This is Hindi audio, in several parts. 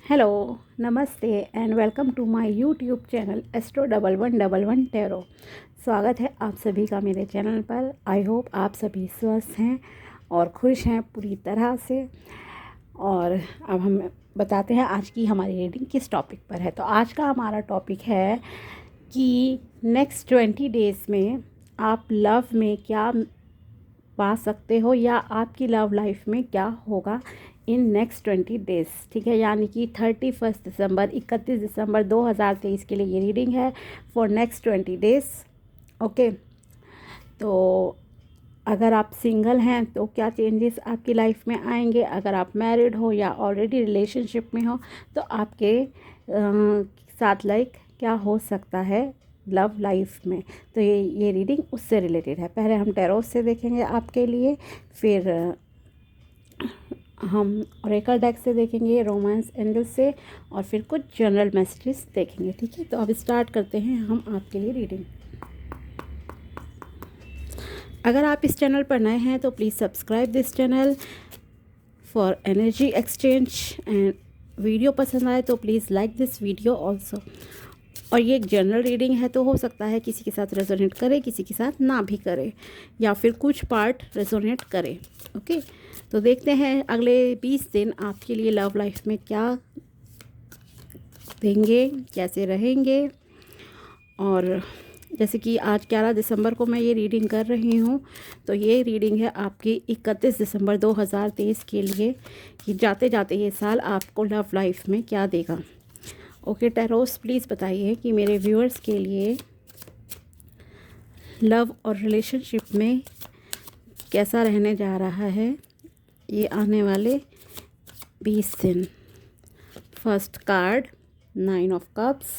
हेलो, नमस्ते and welcome to my YouTube channel Astro 1111 Tarot. स्वागत है आप सभी का मेरे चैनल पर। आई होप आप सभी स्वस्थ हैं और खुश हैं पूरी तरह से। और अब हम बताते हैं आज की हमारी रीडिंग किस टॉपिक पर है। तो आज का हमारा टॉपिक है कि नेक्स्ट 20 डेज़ में आप लव में क्या पा सकते हो या आपकी लव लाइफ में क्या होगा इन नेक्स्ट 20 डेज़। ठीक है, यानी कि 31 दिसंबर 2023 के लिए ये रीडिंग है फॉर नेक्स्ट 20 डेज़। ओके, तो अगर आप सिंगल हैं तो क्या चेंजेस आपकी लाइफ में आएंगे, अगर आप मैरिड हो या ऑलरेडी रिलेशनशिप में हो तो आपके साथ लाइक क्या हो सकता है लव लाइफ में। तो ये रीडिंग उससे रिलेटेड है। पहले हम टैरो से देखेंगे आपके लिए, फिर हम ओरेकल डेक से देखेंगे, रोमांस एंजल से, और फिर कुछ जनरल मैसेजेस देखेंगे। ठीक है, तो अब स्टार्ट करते हैं हम आपके लिए रीडिंग। अगर आप इस चैनल पर नए हैं तो please subscribe this channel for energy exchange and video पसंद आए तो please like this video also. और ये एक जनरल रीडिंग है तो हो सकता है किसी के साथ रेजोनेट करे, किसी के साथ ना भी करे, या फिर कुछ पार्ट रेजोनेट करे। ओके, तो देखते हैं अगले 20 दिन आपके लिए लव लाइफ में क्या देंगे, कैसे रहेंगे। और जैसे कि आज 11 दिसंबर को मैं ये रीडिंग कर रही हूँ, तो ये रीडिंग है आपकी 31 दिसंबर 2023 के लिए कि जाते जाते ये साल आपको लव लाइफ में क्या देगा। ओके टैरोस, प्लीज़ बताइए कि मेरे व्यूअर्स के लिए लव और रिलेशनशिप में कैसा रहने जा रहा है ये आने वाले 20 दिन। First card 9 of cups,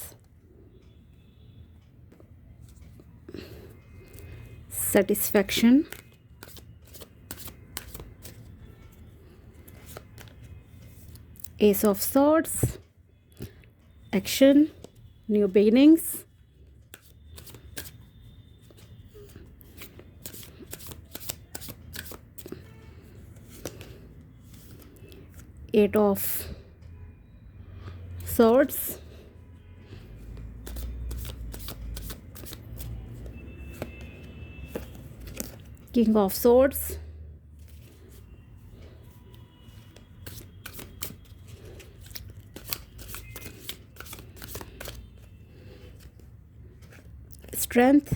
satisfaction, ace of swords, action, new beginnings, eight of swords, king of swords, strength,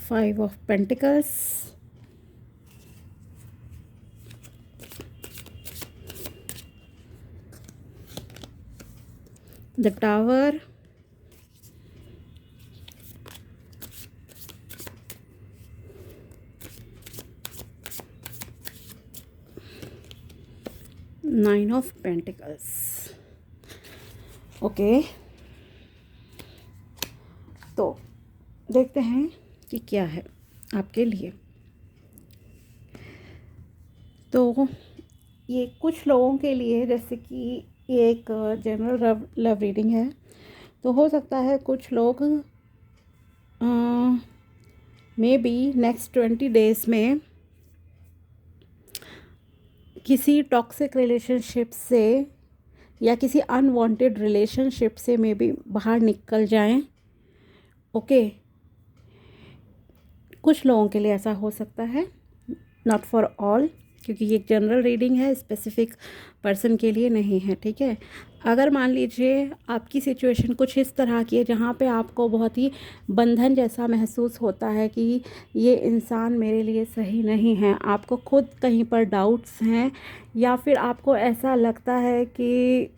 five of pentacles, the tower, nine of pentacles। Okay, तो देखते हैं कि क्या है आपके लिए। तो ये कुछ लोगों के लिए, जैसे कि ये एक जनरल लव रीडिंग है, तो हो सकता है कुछ लोग मे बी नेक्स्ट 20 डेज़ में किसी टॉक्सिक रिलेशनशिप से या किसी अनवांटेड रिलेशनशिप से मे बी बाहर निकल जाएं। ओके, कुछ लोगों के लिए ऐसा हो सकता है, नॉट फॉर ऑल, क्योंकि ये एक जनरल रीडिंग है, स्पेसिफिक पर्सन के लिए नहीं है। ठीक है, अगर मान लीजिए आपकी सिचुएशन कुछ इस तरह की है जहाँ पे आपको बहुत ही बंधन जैसा महसूस होता है कि ये इंसान मेरे लिए सही नहीं है, आपको खुद कहीं पर डाउट्स हैं, या फिर आपको ऐसा लगता है कि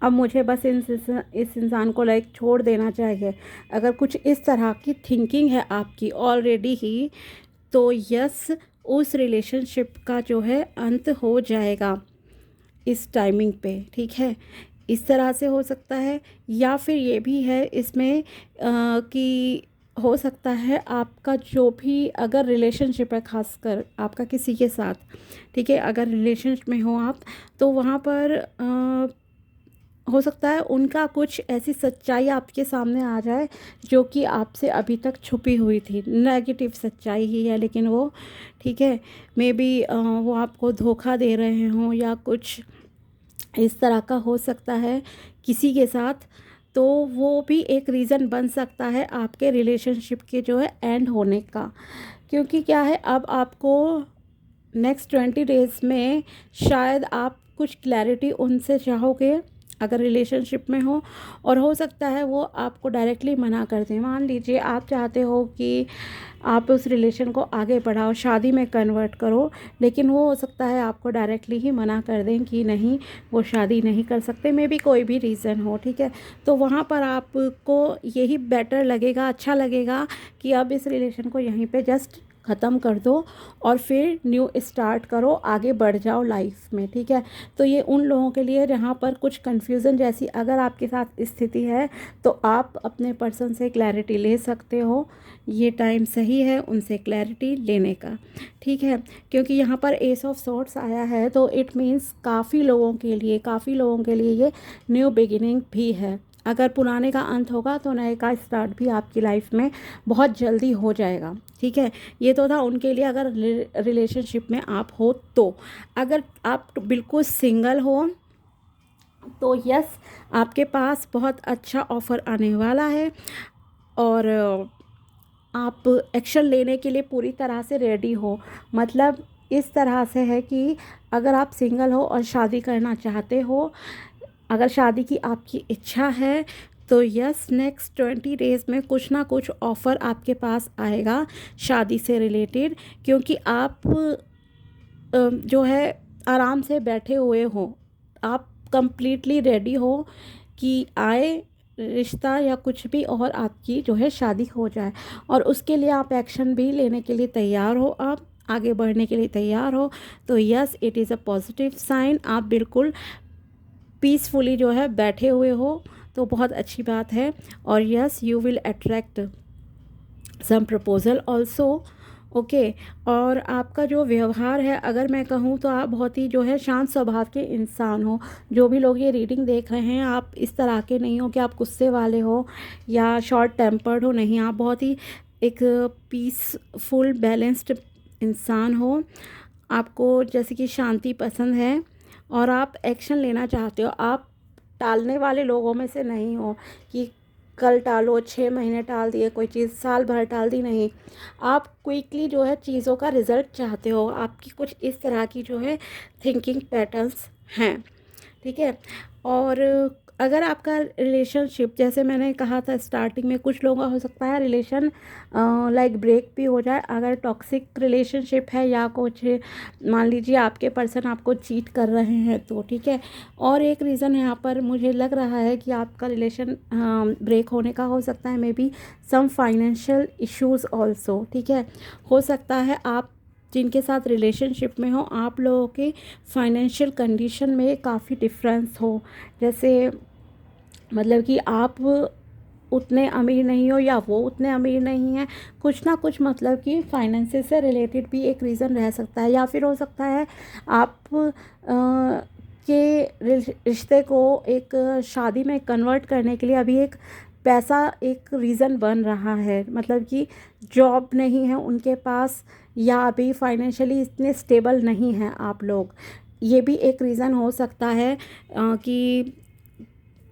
अब मुझे बस इस इंसान को लाइक छोड़ देना चाहिए, अगर कुछ इस तरह की थिंकिंग है आपकी ऑलरेडी ही, तो यस, उस रिलेशनशिप का जो है अंत हो जाएगा इस टाइमिंग पे। ठीक है, इस तरह से हो सकता है, या फिर ये भी है इसमें कि हो सकता है आपका जो भी अगर रिलेशनशिप है, खासकर आपका किसी के साथ, ठीक है, अगर रिलेशनशिप में हो आप, तो वहाँ पर हो सकता है उनका कुछ ऐसी सच्चाई आपके सामने आ जाए जो कि आपसे अभी तक छुपी हुई थी, नेगेटिव सच्चाई ही है, लेकिन वो ठीक है, मे बी वो आपको धोखा दे रहे हों या कुछ इस तरह का हो सकता है किसी के साथ। तो वो भी एक रीज़न बन सकता है आपके रिलेशनशिप के जो है एंड होने का। क्योंकि क्या है, अब आपको नेक्स्ट 20 डेज़ में शायद आप कुछ क्लैरिटी उनसे चाहोगे अगर रिलेशनशिप में हो, और हो सकता है वो आपको डायरेक्टली मना कर दें। मान लीजिए आप चाहते हो कि आप उस रिलेशन को आगे बढ़ाओ, शादी में कन्वर्ट करो, लेकिन वो हो सकता है आपको डायरेक्टली ही मना कर दें कि नहीं, वो शादी नहीं कर सकते, मे बी कोई भी रीज़न हो, ठीक है। तो वहाँ पर आपको यही बेटर लगेगा, अच्छा लगेगा कि अब इस रिलेशन को यहीं पे जस्ट ख़त्म कर दो और फिर न्यू स्टार्ट करो, आगे बढ़ जाओ लाइफ में, ठीक है। तो ये उन लोगों के लिए जहाँ पर कुछ कन्फ्यूज़न जैसी अगर आपके साथ स्थिति है, तो आप अपने पर्सन से क्लैरिटी ले सकते हो। ये टाइम सही है उनसे क्लैरिटी लेने का, ठीक है। क्योंकि यहाँ पर एस ऑफ सॉर्ड्स आया है, तो इट मीन्स काफ़ी लोगों के लिए ये न्यू बिगिनिंग भी है। अगर पुराने का अंत होगा तो नए का स्टार्ट भी आपकी लाइफ में बहुत जल्दी हो जाएगा, ठीक है। ये तो था उनके लिए अगर रिलेशनशिप में आप हो तो। अगर आप बिल्कुल सिंगल हो तो यस, आपके पास बहुत अच्छा ऑफ़र आने वाला है, और आप एक्शन लेने के लिए पूरी तरह से रेडी हो। मतलब इस तरह से है कि अगर आप सिंगल हो और शादी करना चाहते हो, अगर शादी की आपकी इच्छा है, तो यस, नेक्स्ट 20 डेज़ में कुछ ना कुछ ऑफ़र आपके पास आएगा शादी से रिलेटेड। क्योंकि आप जो है आराम से बैठे हुए हो, आप कंप्लीटली रेडी हो कि आए रिश्ता या कुछ भी और आपकी जो है शादी हो जाए, और उसके लिए आप एक्शन भी लेने के लिए तैयार हो, आप आगे बढ़ने के लिए तैयार हो। तो yes, it is a positive sign. आप बिल्कुल पीसफुली जो है बैठे हुए हो, तो बहुत अच्छी बात है। और yes, you will attract some proposal also, okay. और आपका जो व्यवहार है, अगर मैं कहूँ तो आप बहुत ही जो है शांत स्वभाव के इंसान हो। जो भी लोग ये रीडिंग देख रहे हैं, आप इस तरह के नहीं हो कि आप गुस्से वाले हो या शॉर्ट टेम्पर्ड हो, नहीं, आप बहुत ही एक पीसफुल बैलेंस्ड इंसान हो। आपको जैसे कि शांति पसंद है और आप एक्शन लेना चाहते हो। आप टालने वाले लोगों में से नहीं हो कि कल टालो, 6 महीने टाल दिए कोई चीज़, साल भर टाल दी, नहीं। आप क्विकली जो है चीज़ों का रिज़ल्ट चाहते हो। आपकी कुछ इस तरह की जो है थिंकिंग पैटर्न्स हैं, ठीक है। और अगर आपका रिलेशनशिप, जैसे मैंने कहा था स्टार्टिंग में, कुछ लोगों का हो सकता है रिलेशन लाइक ब्रेक भी हो जाए अगर टॉक्सिक रिलेशनशिप है, या कुछ मान लीजिए आपके पर्सन आपको चीट कर रहे हैं तो, ठीक है। और एक रीज़न यहाँ पर मुझे लग रहा है कि आपका रिलेशन ब्रेक होने का हो सकता है maybe some financial issues also, ठीक है। हो सकता है आप जिनके साथ रिलेशनशिप में हो, आप लोगों के फाइनेंशियल कंडीशन में काफ़ी डिफरेंस हो। जैसे मतलब कि आप उतने अमीर नहीं हो या वो उतने अमीर नहीं हैं, कुछ ना कुछ मतलब कि फाइनेंसेस से रिलेटेड भी एक रीज़न रह सकता है। या फिर हो सकता है आप के रिश्ते को एक शादी में कन्वर्ट करने के लिए अभी एक पैसा एक रीज़न बन रहा है। मतलब कि जॉब नहीं है उनके पास, या अभी फाइनेंशियली इतने स्टेबल नहीं हैं आप लोग। ये भी एक रीज़न हो सकता है कि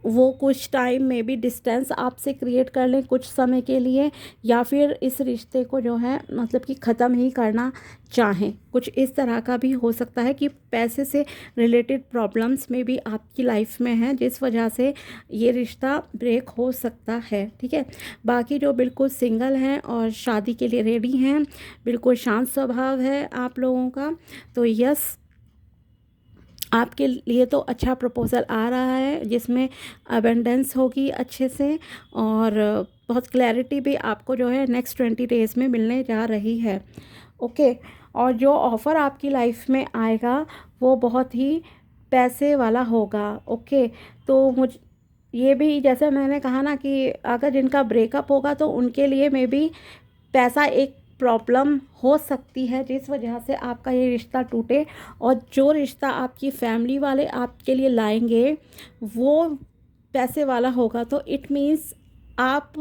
वो कुछ टाइम में भी डिस्टेंस आपसे क्रिएट कर लें कुछ समय के लिए, या फिर इस रिश्ते को जो है मतलब कि ख़त्म ही करना चाहें। कुछ इस तरह का भी हो सकता है कि पैसे से रिलेटेड प्रॉब्लम्स में भी आपकी लाइफ में हैं, जिस वजह से ये रिश्ता ब्रेक हो सकता है, ठीक है। बाकी जो बिल्कुल सिंगल हैं और शादी के लिए रेडी हैं, बिल्कुल शांत स्वभाव है आप लोगों का, तो यस, आपके लिए तो अच्छा प्रपोज़ल आ रहा है जिसमें अबेंडेंस होगी अच्छे से, और बहुत क्लैरिटी भी आपको जो है नेक्स्ट 20 डेज़ में मिलने जा रही है, ओके। और जो ऑफ़र आपकी लाइफ में आएगा वो बहुत ही पैसे वाला होगा, ओके। तो ये भी जैसे मैंने कहा ना कि अगर जिनका ब्रेकअप होगा तो उनके लिए मे बी पैसा एक प्रॉब्लम हो सकती है जिस वजह से आपका ये रिश्ता टूटे, और जो रिश्ता आपकी फैमिली वाले आपके लिए लाएंगे वो पैसे वाला होगा। तो इट मीन्स आप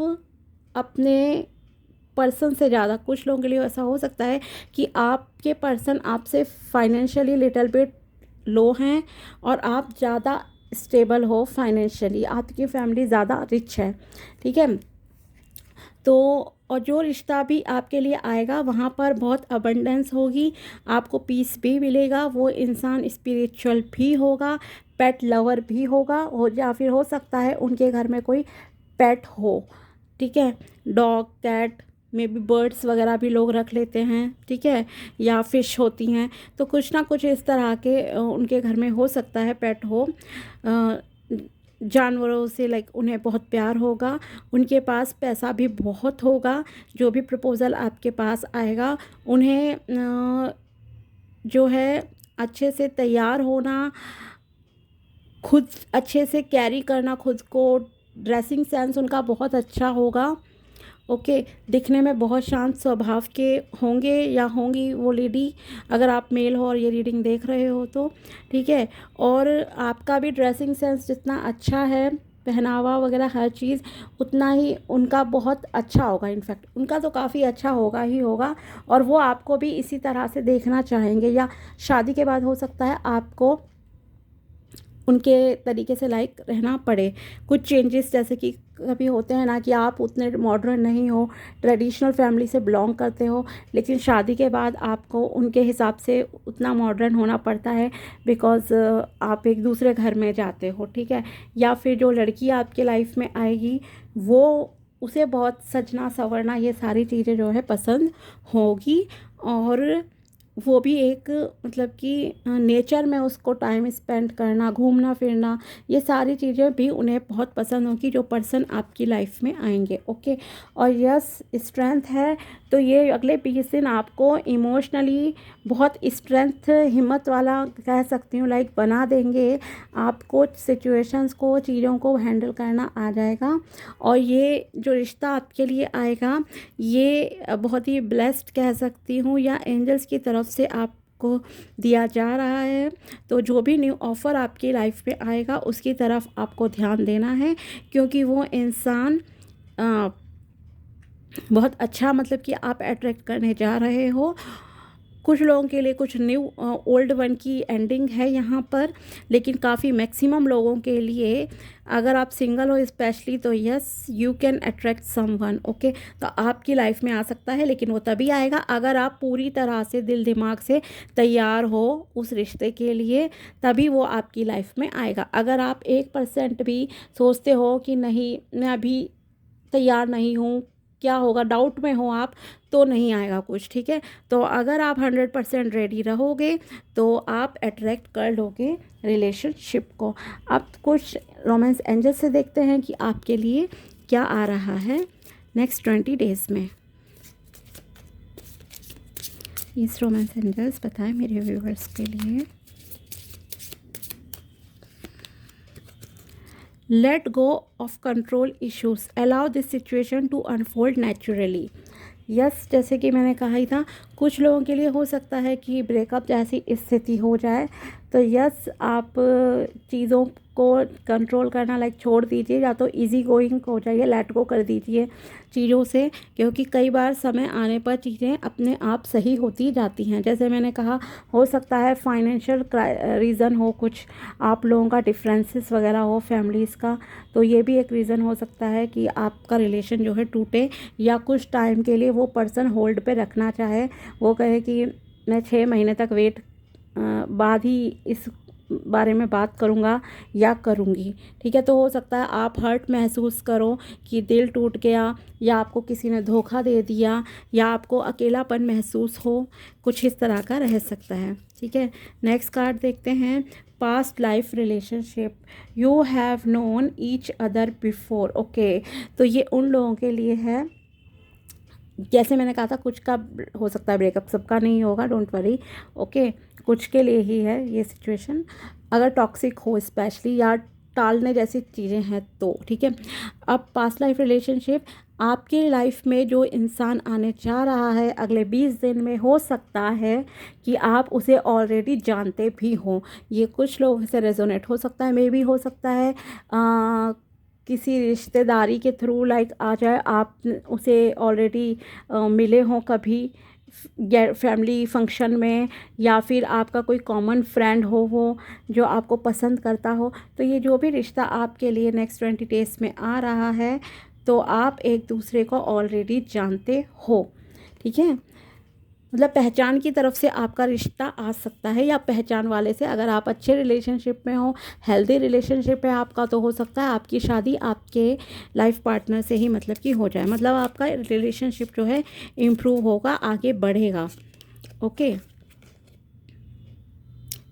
अपने पर्सन से ज़्यादा, कुछ लोगों के लिए ऐसा हो सकता है कि आपके पर्सन आपसे फाइनेंशियली लिटिल बिट लो हैं और आप ज़्यादा स्टेबल हो फाइनेंशियली, आपकी फैमिली ज़्यादा रिच है, ठीक है। तो और जो रिश्ता भी आपके लिए आएगा वहाँ पर बहुत अबंडेंस होगी, आपको पीस भी मिलेगा। वो इंसान स्पिरिचुअल भी होगा, पेट लवर भी होगा, और या फिर हो सकता है उनके घर में कोई पेट हो, ठीक है। Dog, cat, maybe birds वगैरह भी लोग रख लेते हैं, ठीक है, या फिश होती हैं। तो कुछ ना कुछ इस तरह के उनके घर में हो सकता है पेट हो। जानवरों से लाइक उन्हें बहुत प्यार होगा, उनके पास पैसा भी बहुत होगा। जो भी प्रपोज़ल आपके पास आएगा उन्हें जो है अच्छे से तैयार होना, खुद अच्छे से कैरी करना खुद को, ड्रेसिंग सेंस उनका बहुत अच्छा होगा, ओके। दिखने में बहुत शांत स्वभाव के होंगे या होंगी वो लेडी, अगर आप मेल हो और ये रीडिंग देख रहे हो तो, ठीक है। और आपका भी ड्रेसिंग सेंस जितना अच्छा है, पहनावा वगैरह हर चीज़ उतना ही उनका बहुत अच्छा होगा। इनफैक्ट उनका तो काफ़ी अच्छा होगा ही होगा, और वो आपको भी इसी तरह से देखना चाहेंगे, या शादी के बाद हो सकता है आपको उनके तरीके से लाइक रहना पड़े। कुछ चेंजेस जैसे कि कभी होते हैं ना कि आप उतने मॉडर्न नहीं हो, ट्रेडिशनल फैमिली से बिलोंग करते हो, लेकिन शादी के बाद आपको उनके हिसाब से उतना मॉडर्न होना पड़ता है, बिकॉज़ आप एक दूसरे घर में जाते हो, ठीक है। या फिर जो लड़की आपके लाइफ में आएगी वो, उसे बहुत सजना संवरना ये सारी चीज़ें जो है पसंद होगी, और वो भी एक मतलब कि नेचर में उसको टाइम स्पेंड करना, घूमना फिरना, ये सारी चीज़ें भी उन्हें बहुत पसंद होगी जो पर्सन आपकी लाइफ में आएंगे, ओके। और यस, स्ट्रेंथ है, तो ये अगले 20 दिन आपको इमोशनली बहुत स्ट्रेंथ, हिम्मत वाला कह सकती हूँ, लाइक बना देंगे। आपको सिचुएशंस को, चीज़ों को हैंडल करना आ जाएगा, और ये जो रिश्ता आपके लिए आएगा ये बहुत ही ब्लेस्ड कह सकती हूँ, या एंजल्स की तरफ से आपको दिया जा रहा है। तो जो भी न्यू ऑफ़र आपकी लाइफ में आएगा उसकी तरफ आपको ध्यान देना है, क्योंकि वो इंसान बहुत अच्छा, मतलब कि आप अट्रैक्ट करने जा रहे हो। कुछ लोगों के लिए कुछ न्यू ओल्ड वन की एंडिंग है यहाँ पर, लेकिन काफ़ी मैक्सिमम लोगों के लिए, अगर आप सिंगल हो स्पेशली, तो yes you can attract someone, okay. तो आपकी लाइफ में आ सकता है, लेकिन वो तभी आएगा अगर आप पूरी तरह से दिल दिमाग से तैयार हो उस रिश्ते के लिए, तभी वो आपकी लाइफ में आएगा। अगर आप 1% भी सोचते हो कि नहीं मैं अभी तैयार नहीं हूँ, क्या होगा, डाउट में हो आप, तो नहीं आएगा कुछ, ठीक है। तो अगर आप 100% रेडी रहोगे तो आप अट्रैक्ट कर लोगे रिलेशनशिप को। अब कुछ रोमांस एंजल से देखते हैं कि आपके लिए क्या आ रहा है नेक्स्ट 20 डेज़ में। इस रोमांस एंजल्स बताएं मेरे व्यूअर्स के लिए। Let go of control issues, allow this situation to unfold naturally. Yes, जैसे कि मैंने कहा ही था, कुछ लोगों के लिए हो सकता है कि ब्रेकअप जैसी स्थिति हो जाए, तो यस आप चीज़ों को कंट्रोल करना लाइक छोड़ दीजिए, या तो इजी गोइंग हो जाइए, लेट गो कर दीजिए चीज़ों से, क्योंकि कई बार समय आने पर चीज़ें अपने आप सही होती जाती हैं। जैसे मैंने कहा, हो सकता है फाइनेंशियल रीज़न हो, कुछ आप लोगों का डिफरेंसेस वगैरह हो फैमिलीज़ का, तो ये भी एक रीज़न हो सकता है कि आपका रिलेशन जो है टूटे, या कुछ टाइम के लिए वो पर्सन होल्ड पे रखना चाहे, वो कहे कि मैं 6 महीने तक वेट बाद ही इस बारे में बात करूँगा या करूँगी, ठीक है। तो हो सकता है आप हर्ट महसूस करो कि दिल टूट गया, या आपको किसी ने धोखा दे दिया, या आपको अकेलापन महसूस हो, कुछ इस तरह का रह सकता है, ठीक है। नेक्स्ट कार्ड देखते हैं, past life relationship, you have known each other before, okay. तो ये उन लोगों के लिए है, जैसे मैंने कहा था कुछ का हो सकता है ब्रेकअप, सबका नहीं होगा, डोंट वरी, ओके। कुछ के लिए ही है ये सिचुएशन। अगर टॉक्सिक हो स्पेशली, या टालने जैसी चीज़ें हैं तो ठीक है। अब पास्ट लाइफ रिलेशनशिप, आपके लाइफ में जो इंसान आने जा रहा है अगले 20 दिन में, हो सकता है कि आप उसे ऑलरेडी जानते भी हों। ये कुछ लोगों से रेजोनेट हो सकता है, मे भी हो सकता है किसी रिश्तेदारी के थ्रू लाइक आ जाए, आप उसे ऑलरेडी मिले हों कभी फैमिली फंक्शन में, या फिर आपका कोई कॉमन फ्रेंड हो वो जो आपको पसंद करता हो। तो ये जो भी रिश्ता आपके लिए नेक्स्ट 20 डेज़ में आ रहा है तो आप एक दूसरे को ऑलरेडी जानते हो, ठीक है। मतलब पहचान की तरफ से आपका रिश्ता आ सकता है, या पहचान वाले से, अगर आप अच्छे रिलेशनशिप में हो, हेल्दी रिलेशनशिप है आपका, तो हो सकता है आपकी शादी आपके लाइफ पार्टनर से ही मतलब कि हो जाए। मतलब आपका रिलेशनशिप जो है इम्प्रूव होगा, आगे बढ़ेगा। Okay.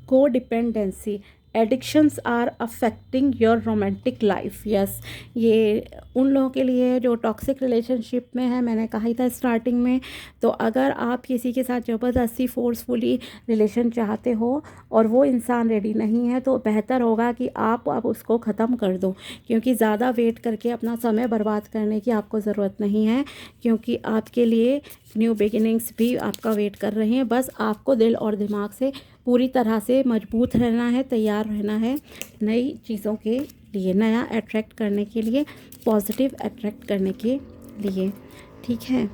Codependency, addictions are affecting your romantic life. Yes, ये उन लोगों के लिए है जो टॉक्सिक रिलेशनशिप में है, मैंने कहा ही था स्टार्टिंग में। तो अगर आप किसी के साथ ज़बरदस्ती फोर्सफुली रिलेशन चाहते हो और वो इंसान रेडी नहीं है, तो बेहतर होगा कि आप अब उसको ख़त्म कर दो, क्योंकि ज़्यादा वेट करके अपना समय बर्बाद करने की आपको ज़रूरत नहीं है, क्योंकि आपके लिए न्यू बिगिनिंग्स भी आपका वेट कर रहे हैं। बस आपको दिल और दिमाग से पूरी तरह से मजबूत रहना है, तैयार रहना है नई चीज़ों के लिए, नया अट्रैक्ट करने के लिए, पॉजिटिव अट्रैक्ट करने के लिए, ठीक है।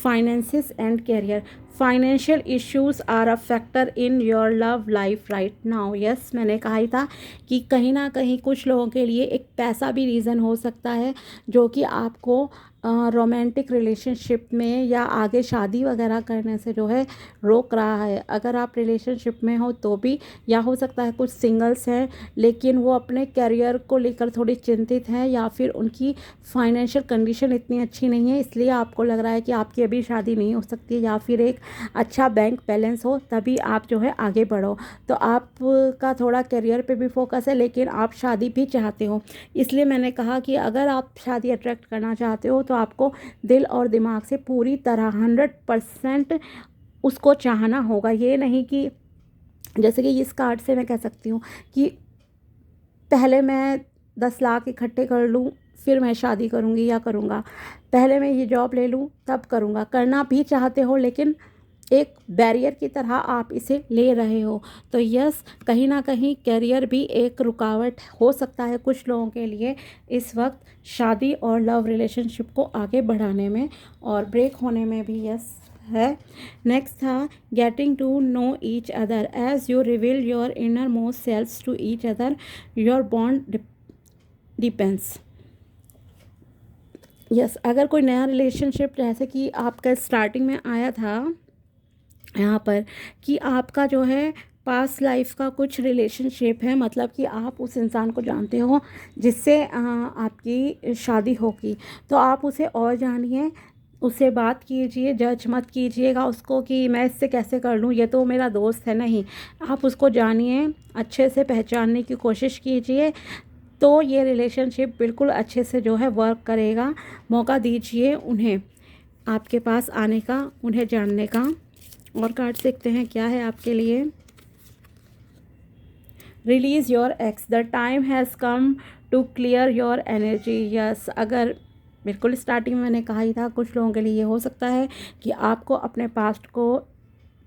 Finances and career, financial issues are a factor in your love life right now. Yes, मैंने कहा ही था कि कहीं ना कहीं कुछ लोगों के लिए एक पैसा भी रीज़न हो सकता है जो कि आपको रोमांटिक रिलेशनशिप में या आगे शादी वगैरह करने से जो है रोक रहा है। अगर आप रिलेशनशिप में हो तो भी, या हो सकता है कुछ सिंगल्स हैं लेकिन वो अपने करियर को लेकर थोड़ी चिंतित हैं, या फिर उनकी फाइनेंशियल कंडीशन इतनी अच्छी नहीं है, इसलिए आपको लग रहा है कि आपकी अभी शादी नहीं हो सकती, या फिर एक अच्छा बैंक बैलेंस हो तभी आप जो है आगे बढ़ो। तो आपका थोड़ा करियर पे भी फोकस है, लेकिन आप शादी भी चाहते हो। इसलिए मैंने कहा कि अगर आप शादी अट्रैक्ट करना चाहते हो तो आपको दिल और दिमाग से पूरी तरह 100% उसको चाहना होगा। ये नहीं कि जैसे कि इस कार्ड से मैं कह सकती हूँ कि पहले मैं 10 लाख इकट्ठे कर लूँ फिर मैं शादी करूँगी या करूँगा, पहले मैं ये जॉब ले लूँ तब करूँगा। करना भी चाहते हो लेकिन एक बैरियर की तरह आप इसे ले रहे हो। तो यस, कहीं ना कहीं करियर भी एक रुकावट हो सकता है कुछ लोगों के लिए इस वक्त शादी और लव रिलेशनशिप को आगे बढ़ाने में और ब्रेक होने में भी। यस है। नेक्स्ट था getting to know each other as you reveal your innermost selfs to each other your bond depends. Yes, अगर कोई नया रिलेशनशिप जैसे कि आपका स्टार्टिंग में आया था यहाँ पर कि आपका जो है पास्ट लाइफ का कुछ रिलेशनशिप है, मतलब कि आप उस इंसान को जानते हो जिससे आपकी शादी होगी, तो आप उसे और जानिए, उससे बात कीजिए, जज मत कीजिएगा उसको कि मैं इससे कैसे कर लूँ, ये तो मेरा दोस्त है। नहीं, आप उसको जानिए, अच्छे से पहचानने की कोशिश कीजिए, तो ये रिलेशनशिप बिल्कुल अच्छे से जो है वर्क करेगा। मौका दीजिए उन्हें आपके पास आने का, उन्हें जानने का। और कार्ड देखते हैं क्या है आपके लिए। Release your ex, the time has come to clear your energy. Yes, अगर बिल्कुल स्टार्टिंग में मैंने कहा ही था कुछ लोगों के लिए ये हो सकता है कि आपको अपने पास्ट को,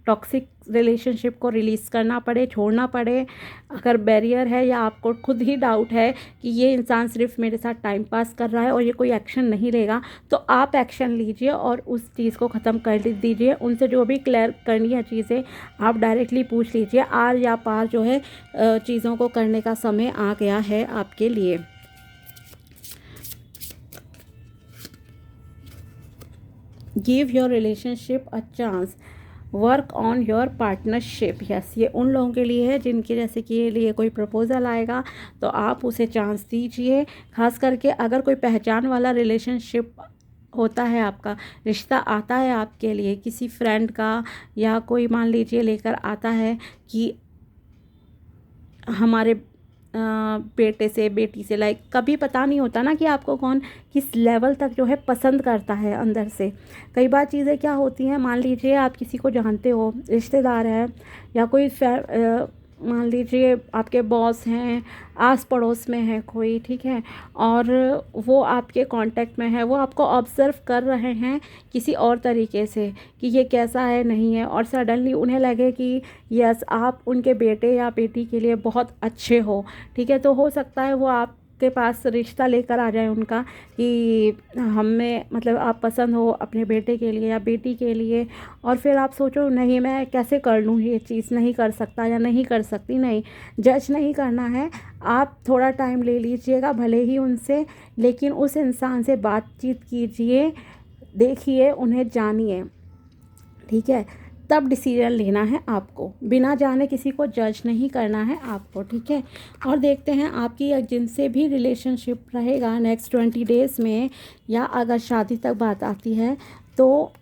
टॉक्सिक रिलेशनशिप को रिलीज़ करना पड़े, छोड़ना पड़े। अगर बैरियर है या आपको खुद ही डाउट है कि ये इंसान सिर्फ मेरे साथ टाइम पास कर रहा है और ये कोई एक्शन नहीं लेगा, तो आप एक्शन लीजिए और उस चीज़ को ख़त्म कर दीजिए। उनसे जो भी क्लियर करनी है चीज़ें आप डायरेक्टली पूछ लीजिए। आर या पार जो है चीज़ों को करने का समय आ गया है आपके लिए। Give your relationship a chance, work on your partnership. Yes, ये उन लोगों के लिए है जिनके जैसे कि लिए कोई प्रपोज़ल आएगा तो आप उसे चांस दीजिए। खास करके अगर कोई पहचान वाला रिलेशनशिप होता है, आपका रिश्ता आता है आपके लिए किसी फ्रेंड का, या कोई मान लीजिए लेकर आता है कि हमारे बेटे से, बेटी से, लाइक कभी पता नहीं होता ना कि आपको कौन किस लेवल तक जो है पसंद करता है अंदर से। कई बार चीज़ें क्या होती हैं, मान लीजिए आप किसी को जानते हो, रिश्तेदार है या कोई मान लीजिए आपके बॉस हैं, आस पड़ोस में है कोई, ठीक है, और वो आपके कांटेक्ट में है, वो आपको ऑब्ज़र्व कर रहे हैं किसी और तरीके से कि ये कैसा है नहीं है, और सडनली उन्हें लगे कि यस आप उनके बेटे या बेटी के लिए बहुत अच्छे हो, ठीक है, तो हो सकता है वो आपके पास रिश्ता लेकर आ जाए उनका कि हमें मतलब आप पसंद हो अपने बेटे के लिए या बेटी के लिए, और फिर आप सोचो नहीं मैं कैसे कर लूँ ये चीज़, नहीं कर सकता या नहीं कर सकती। नहीं, जज नहीं करना है, आप थोड़ा टाइम ले लीजिएगा भले ही उनसे, लेकिन उस इंसान से बातचीत कीजिए, देखिए उन्हें जानिए, ठीक है, तब डिसीजन लेना है आपको, बिना जाने किसी को जज नहीं करना है आपको, ठीक है। और देखते हैं आपकी जिनसे भी रिलेशनशिप रहेगा नेक्स्ट 20 डेज़ में, या अगर शादी तक बात आती है तो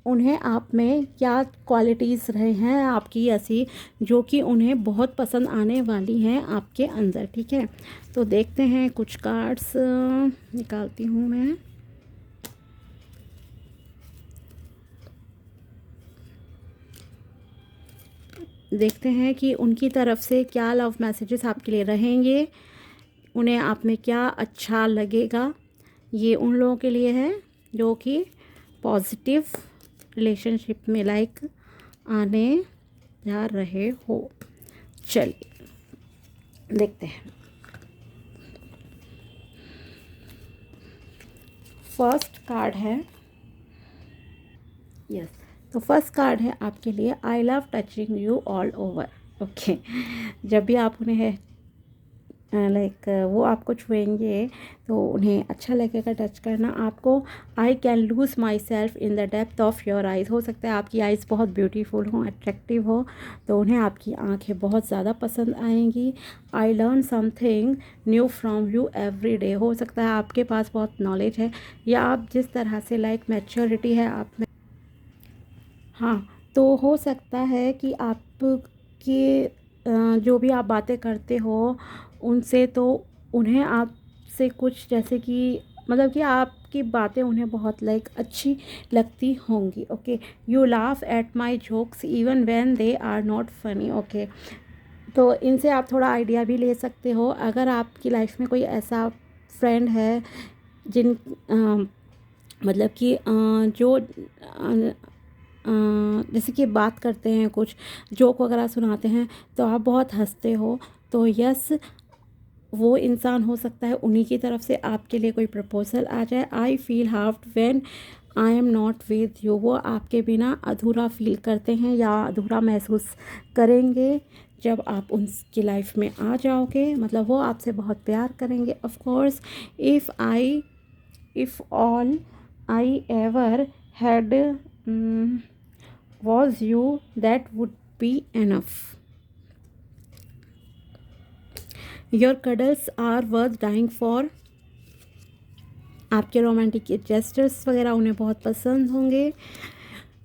उन्हें आप में क्या क्वालिटीज़ रहे हैं आपकी ऐसी जो कि उन्हें बहुत पसंद आने वाली हैं आपके अंदर, ठीक है। तो देखते हैं, कुछ कार्ड्स निकालती हूँ मैं। देखते हैं कि उनकी तरफ से क्या लव मैसेजेस आपके लिए रहेंगे, उन्हें आप में क्या अच्छा लगेगा। ये उन लोगों के लिए है जो कि पॉजिटिव रिलेशनशिप में आने जा रहे हो। चलिए देखते हैं। फर्स्ट कार्ड है, यस, तो फर्स्ट कार्ड है आपके लिए, I love touching you all over. Okay, जब भी आप उन्हें वो आपको छुएंगे तो उन्हें अच्छा लगेगा टच करना आपको। I can lose myself in the depth of your eyes. हो सकता है आपकी आइज़ बहुत ब्यूटीफुल हो, अट्रैक्टिव हो, तो उन्हें आपकी आंखें बहुत ज़्यादा पसंद आएंगी। I learn something new from you every day. हो सकता है आपके पास बहुत नॉलेज है, या आप जिस तरह से मैच्योरिटी है आप में, हाँ, तो हो सकता है कि आपके जो भी आप बातें करते हो उनसे, तो उन्हें आपसे कुछ जैसे कि मतलब कि आपकी बातें उन्हें बहुत अच्छी लगती होंगी। Okay, you laugh at my jokes even when they are not funny. Okay, तो इनसे आप थोड़ा आइडिया भी ले सकते हो। अगर आपकी लाइफ में कोई ऐसा फ्रेंड है जिन मतलब कि जो जैसे कि बात करते हैं, कुछ जोक वगैरह सुनाते हैं तो आप बहुत हंसते हो, तो यस वो इंसान हो सकता है उन्हीं की तरफ से आपके लिए कोई प्रपोजल आ जाए। I feel halved when I am not with you. वो आपके बिना अधूरा फील करते हैं या अधूरा महसूस करेंगे जब आप उनकी लाइफ में आ जाओगे, मतलब वो आपसे बहुत प्यार करेंगे। Of course if all I ever had was you, that would be enough. Your cuddles are worth dying for. आपके रोमांटिक जेस्चर्स वगैरह उन्हें बहुत पसंद होंगे।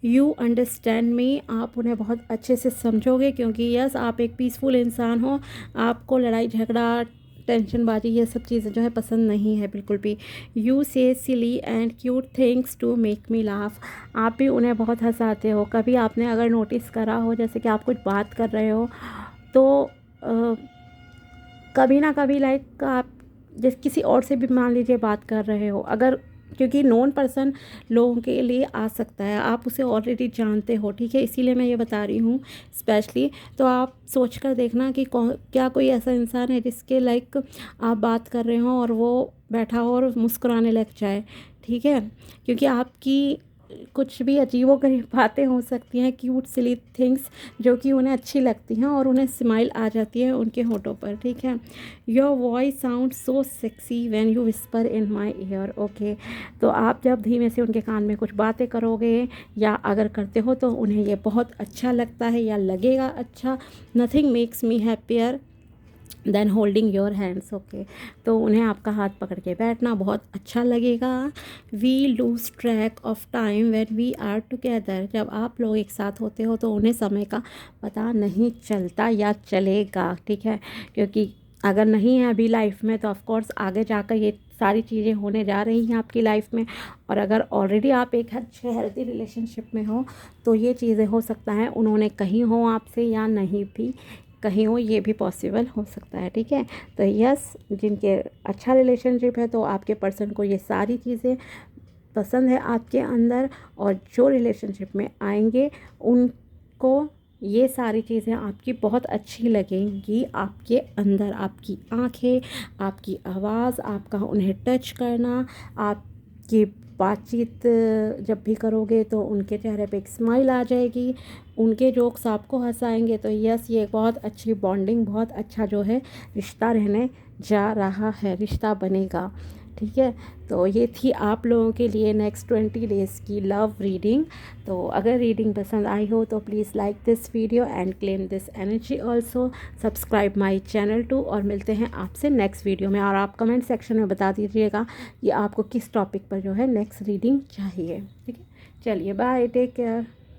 यू अंडरस्टैंड मी, आप उन्हें बहुत अच्छे से समझोगे, क्योंकि यस आप एक पीसफुल इंसान हो, आपको लड़ाई झगड़ा टेंशनबाजी ये सब चीज़ें जो है पसंद नहीं है बिल्कुल भी। You say silly and cute things to make me laugh, आप भी उन्हें बहुत हंसाते हो। कभी आपने अगर नोटिस करा हो जैसे कि आप कुछ बात कर रहे हो तो कभी ना कभी आप जैसे किसी और से भी मान लीजिए बात कर रहे हो, अगर क्योंकि नॉन पर्सन लोगों के लिए आ सकता है, आप उसे ऑलरेडी जानते हो, ठीक है, इसीलिए मैं ये बता रही हूँ स्पेशली। तो आप सोच कर देखना कि क्या कोई ऐसा इंसान है जिसके आप बात कर रहे हो और वो बैठा हो और मुस्कुराने लग जाए, ठीक है, क्योंकि आपकी कुछ भी अजीबोगरीब बातें हो सकती हैं, क्यूट सिली थिंग्स जो कि उन्हें अच्छी लगती हैं और उन्हें स्माइल आ जाती है उनके होठों पर, ठीक है। Your voice sound so sexy when you whisper in my year. Okay, तो आप जब धीमे से उनके कान में कुछ बातें करोगे या अगर करते हो तो उन्हें ये बहुत अच्छा लगता है या लगेगा अच्छा। Nothing makes me happier than holding your hands. Okay, तो उन्हें आपका हाथ पकड़ के बैठना बहुत अच्छा लगेगा। We lose track of time when we are together, जब आप लोग एक साथ होते हो तो उन्हें समय का पता नहीं चलता या चलेगा, ठीक है, क्योंकि अगर नहीं है अभी लाइफ में तो ऑफकोर्स आगे जाकर ये सारी चीज़ें होने जा रही हैं आपकी लाइफ में। और अगर ऑलरेडी आप एक अच्छे हेल्दी रिलेशनशिप में हो तो ये चीज़ें हो सकता है उन्होंने कही हो आपसे या नहीं भी कहीं हो, ये भी पॉसिबल हो सकता है, ठीक है। तो यस, जिनके अच्छा रिलेशनशिप है तो आपके पर्सन को ये सारी चीज़ें पसंद है आपके अंदर, और जो रिलेशनशिप में आएंगे उनको ये सारी चीज़ें आपकी बहुत अच्छी लगेंगी। आपके अंदर आपकी आंखें, आपकी आवाज़, आपका उन्हें टच करना, आपकी बातचीत जब भी करोगे तो उनके चेहरे पे एक स्माइल आ जाएगी, उनके जोक्स आपको हंसाएंगे। तो यस, ये बहुत अच्छी बॉन्डिंग, बहुत अच्छा जो है रिश्ता रहने जा रहा है, रिश्ता बनेगा, ठीक है। तो ये थी आप लोगों के लिए नेक्स्ट 20 डेज़ की लव रीडिंग। तो अगर रीडिंग पसंद आई हो तो please like this video and claim this energy also, subscribe my channel too, और मिलते हैं आपसे नेक्स्ट वीडियो में। और आप कमेंट सेक्शन में बता दीजिएगा कि आपको किस टॉपिक पर जो है नेक्स्ट रीडिंग चाहिए, ठीक है। चलिए बाय, टेक केयर।